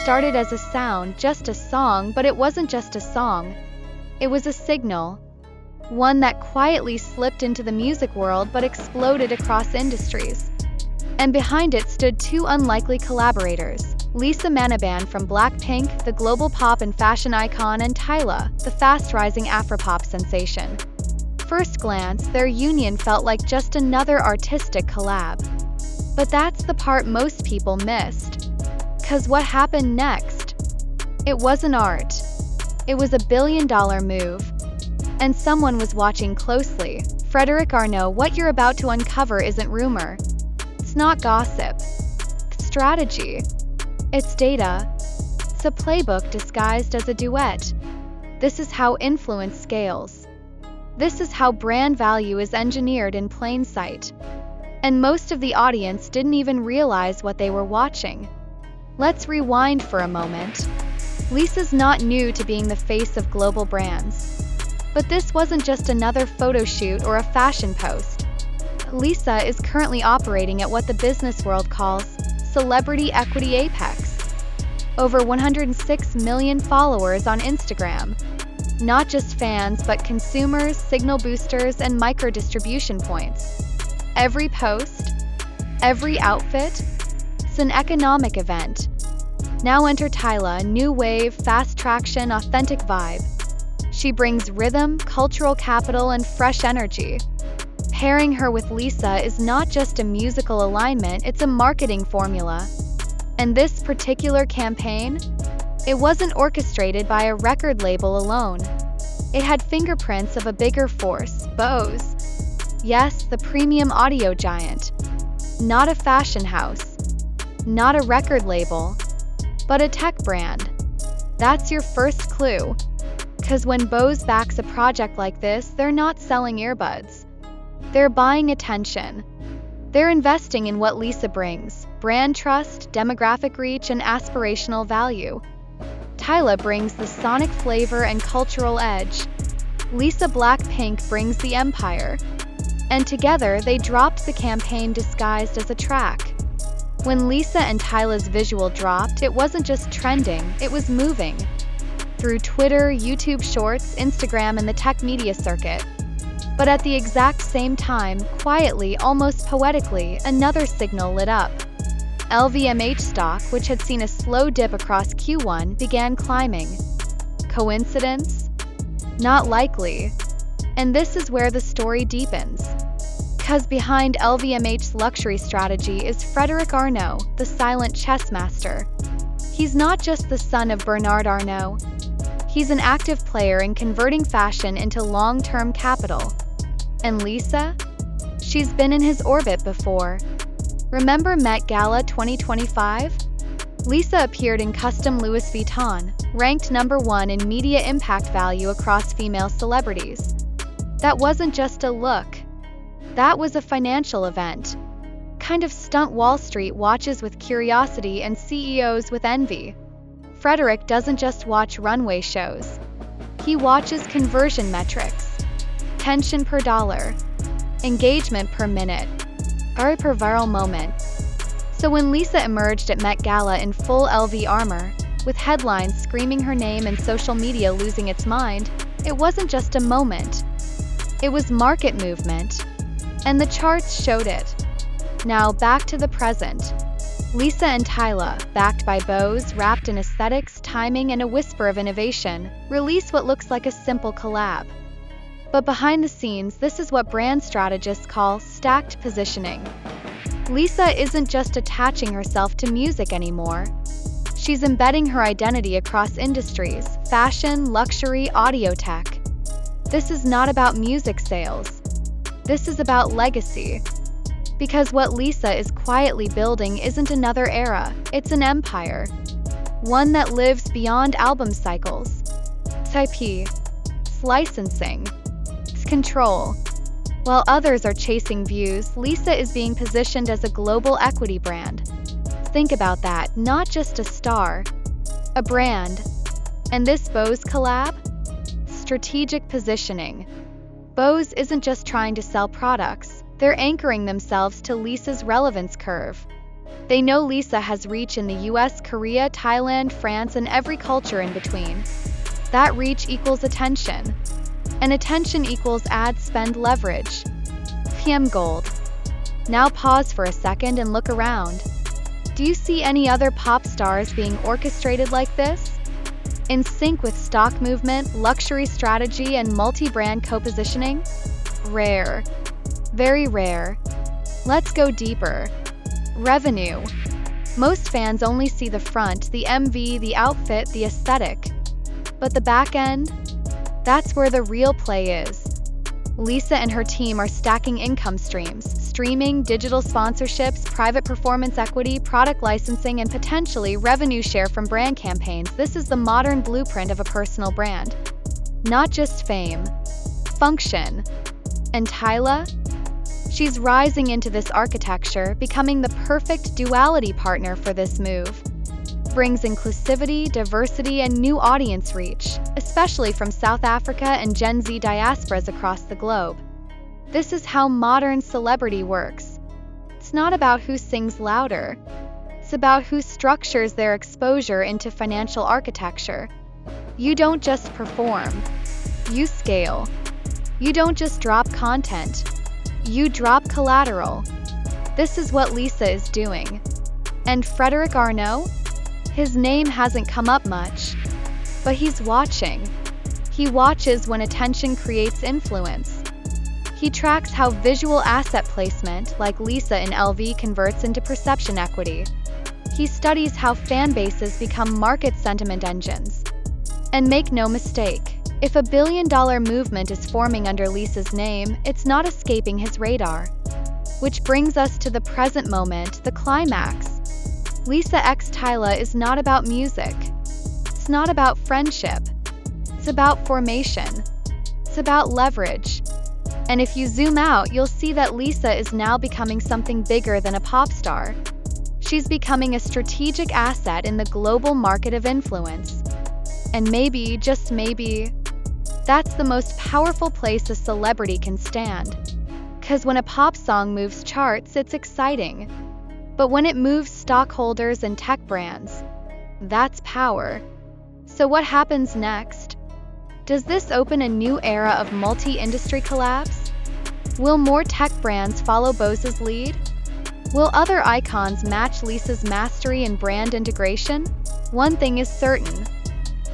started as a sound, just a song, but it wasn't just a song. It was a signal. One that quietly slipped into the music world but exploded across industries. And behind it stood two unlikely collaborators, Jenlisa Met Gala from BLACKPINK, the global pop and fashion icon, and Tyla, the fast-rising Afropop sensation. First glance, their union felt like just another artistic collab. But that's the part most people missed. 'Cause what happened next? It wasn't art. It was a billion-dollar move. And someone was watching closely. Frédéric Arnault, what you're about to uncover isn't rumor. It's not gossip. It's strategy. It's data. It's a playbook disguised as a duet. This is how influence scales. This is how brand value is engineered in plain sight. And most of the audience didn't even realize what they were watching. Let's rewind for a moment. Lisa's not new to being the face of global brands. But this wasn't just another photo shoot or a fashion post. Lisa is currently operating at what the business world calls celebrity equity apex. Over 106 million followers on Instagram. Not just fans, but consumers, signal boosters, and micro-distribution points. Every post, every outfit, it's an economic event. Now enter Tyla, new wave, fast traction, authentic vibe. She brings rhythm, cultural capital, and fresh energy. Pairing her with Lisa is not just a musical alignment, it's a marketing formula. And this particular campaign? It wasn't orchestrated by a record label alone. It had fingerprints of a bigger force, Bose. Yes, the premium audio giant. Not a fashion house. Not a record label. But a tech brand. That's your first clue. 'Cause when Bose backs a project like this, they're not selling earbuds. They're buying attention. They're investing in what Lisa brings: brand trust, demographic reach, and aspirational value. Tyla brings the sonic flavor and cultural edge. Lisa BLACKPINK brings the empire. And together, they dropped the campaign disguised as a track. When Lisa and Tyla's visual dropped, it wasn't just trending, it was moving. Through Twitter, YouTube Shorts, Instagram, and the tech media circuit. But at the exact same time, quietly, almost poetically, another signal lit up. LVMH stock, which had seen a slow dip across Q1, began climbing. Coincidence? Not likely. And this is where the story deepens. 'Cause behind LVMH's luxury strategy is Frédéric Arnault, the silent chess master. He's not just the son of Bernard Arnault. He's an active player in converting fashion into long-term capital. And Lisa? She's been in his orbit before. Remember Met Gala 2025? Lisa appeared in custom Louis Vuitton, ranked #1 in media impact value across female celebrities. That wasn't just a look. That was a financial event. Kind of stunt Wall Street watches with curiosity and CEOs with envy. Frédéric doesn't just watch runway shows. He watches conversion metrics. Attention per dollar. Engagement per minute. Or per viral moment. So when Lisa emerged at Met Gala in full LV armor, with headlines screaming her name and social media losing its mind, it wasn't just a moment. It was market movement. And the charts showed it. Now back to the present. Lisa and Tyla, backed by Bose, wrapped in aesthetics, timing, and a whisper of innovation, release what looks like a simple collab. But behind the scenes, this is what brand strategists call stacked positioning. Lisa isn't just attaching herself to music anymore. She's embedding her identity across industries: fashion, luxury, audio tech. This is not about music sales. This is about legacy. Because what Lisa is quietly building isn't another era, it's an empire. One that lives beyond album cycles. It's IP. It's licensing. It's control. While others are chasing views, Lisa is being positioned as a global equity brand. Think about that, not just a star. A brand. And this Bose collab? Strategic positioning. Bose isn't just trying to sell products. They're anchoring themselves to Lisa's relevance curve. They know Lisa has reach in the US, Korea, Thailand, France, and every culture in between. That reach equals attention. And attention equals ad spend leverage. PM Gold. Now pause for a second and look around. Do you see any other pop stars being orchestrated like this? In sync with stock movement, luxury strategy, and multi-brand co-positioning? Rare. Very rare. Let's go deeper. Revenue. Most fans only see the front, the MV, the outfit, the aesthetic. But the back end? That's where the real play is. Lisa and her team are stacking income streams: streaming, digital sponsorships, private performance equity, product licensing, and potentially revenue share from brand campaigns. This is the modern blueprint of a personal brand. Not just fame, function. And Tyla? She's rising into this architecture, becoming the perfect duality partner for this move. Brings inclusivity, diversity, and new audience reach, especially from South Africa and Gen Z diasporas across the globe. This is how modern celebrity works. It's not about who sings louder. It's about who structures their exposure into financial architecture. You don't just perform. You scale. You don't just drop content. You drop collateral. This is what Lisa is doing. And Frédéric Arnault? His name hasn't come up much. But he's watching. He watches when attention creates influence. He tracks how visual asset placement, like Lisa in LV, converts into perception equity. He studies how fan bases become market sentiment engines. And make no mistake, if a billion-dollar movement is forming under Lisa's name, it's not escaping his radar. Which brings us to the present moment, the climax. Lisa x Tyla is not about music. It's not about friendship. It's about formation. It's about leverage. And if you zoom out, you'll see that Lisa is now becoming something bigger than a pop star. She's becoming a strategic asset in the global market of influence. And maybe, just maybe, that's the most powerful place a celebrity can stand. 'Cause when a pop song moves charts, it's exciting. But when it moves stockholders and tech brands, that's power. So what happens next? Does this open a new era of multi-industry collabs? Will more tech brands follow Bose's lead? Will other icons match Lisa's mastery in brand integration? One thing is certain.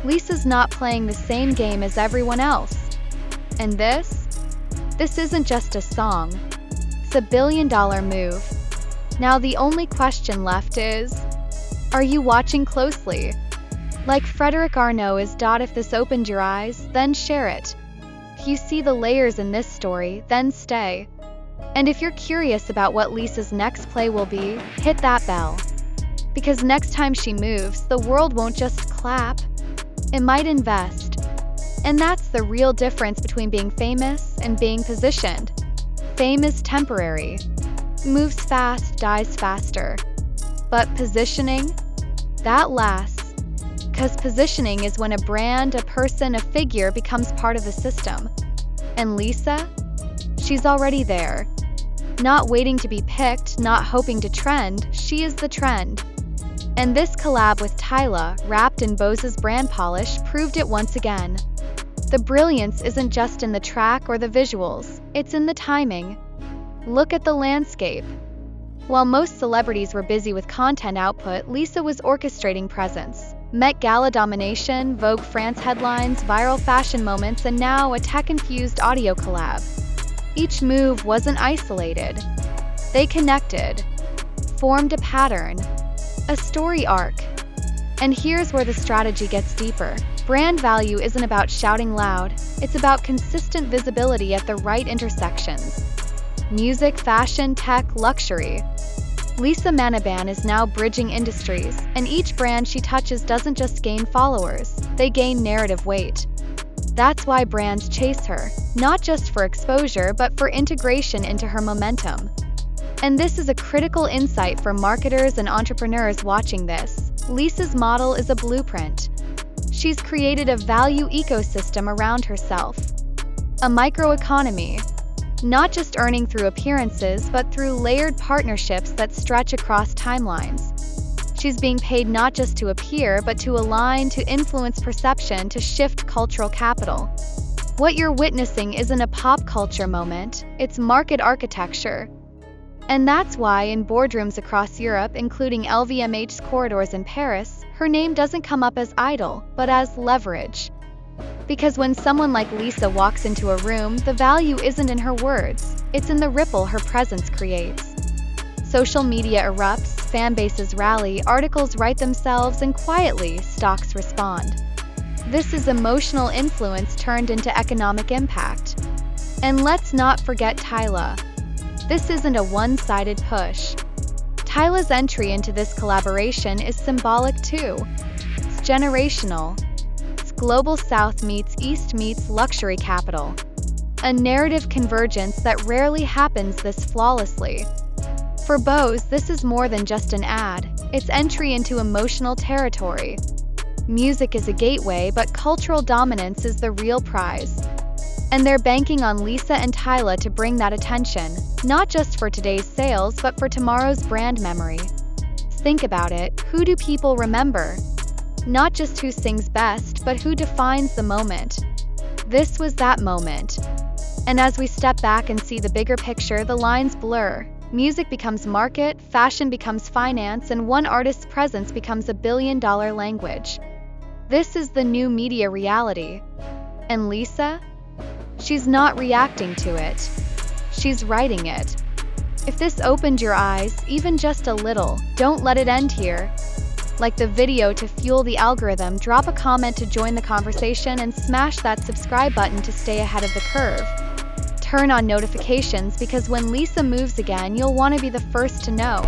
Lisa's not playing the same game as everyone else. And this isn't just a song. It's a billion-dollar move. Now the only question left is, are you watching closely? Like Frédéric Arnault is. If this opened your eyes, then share it. If you see the layers in this story, then stay. And if you're curious about what Lisa's next play will be, hit that bell. Because next time she moves, the world won't just clap. It might invest. And that's the real difference between being famous and being positioned. Fame is temporary. Moves fast, dies faster. But positioning? That lasts. 'Cause positioning is when a brand, a person, a figure becomes part of the system. And Lisa? She's already there. Not waiting to be picked, not hoping to trend, she is the trend. And this collab with Tyla, wrapped in Bose's brand polish, proved it once again. The brilliance isn't just in the track or the visuals, it's in the timing. Look at the landscape. While most celebrities were busy with content output, Lisa was orchestrating presence. Met Gala domination, Vogue France headlines, viral fashion moments, and now a tech-infused audio collab. Each move wasn't isolated. They connected, formed a pattern, a story arc. And here's where the strategy gets deeper. Brand value isn't about shouting loud, it's about consistent visibility at the right intersections. Music, fashion, tech, luxury. Lisa Manaban is now bridging industries, and each brand she touches doesn't just gain followers, they gain narrative weight. That's why brands chase her, not just for exposure but for integration into her momentum. And this is a critical insight for marketers and entrepreneurs watching this. Lisa's model is a blueprint. She's created a value ecosystem around herself. A microeconomy. not just earning through appearances but through layered partnerships that stretch across timelines. She's being paid not just to appear but to align, to influence perception, to shift cultural capital. What you're witnessing isn't a pop culture moment, it's market architecture. And that's why in boardrooms across Europe, including LVMH's corridors in Paris, her name doesn't come up as idol, but as leverage. Because when someone like Lisa walks into a room, the value isn't in her words, it's in the ripple her presence creates. Social media erupts, fan bases rally, articles write themselves, and quietly, stocks respond. This is emotional influence turned into economic impact. And let's not forget Tyla. This isn't a one-sided push. Tyla's entry into this collaboration is symbolic too. It's generational. It's Global South meets East meets luxury capital. A narrative convergence that rarely happens this flawlessly. For Bose, this is more than just an ad, it's entry into emotional territory. Music is a gateway, but cultural dominance is the real prize. And they're banking on Lisa and Tyla to bring that attention, not just for today's sales, but for tomorrow's brand memory. Think about it, who do people remember? Not just who sings best, but who defines the moment. This was that moment. And as we step back and see the bigger picture, the lines blur. Music becomes market, fashion becomes finance, and one artist's presence becomes a billion-dollar language. This is the new media reality. And Lisa? She's not reacting to it. She's writing it. If this opened your eyes, even just a little, don't let it end here. Like the video to fuel the algorithm, drop a comment to join the conversation, and smash that subscribe button to stay ahead of the curve. Turn on notifications because when Lisa moves again, you'll want to be the first to know.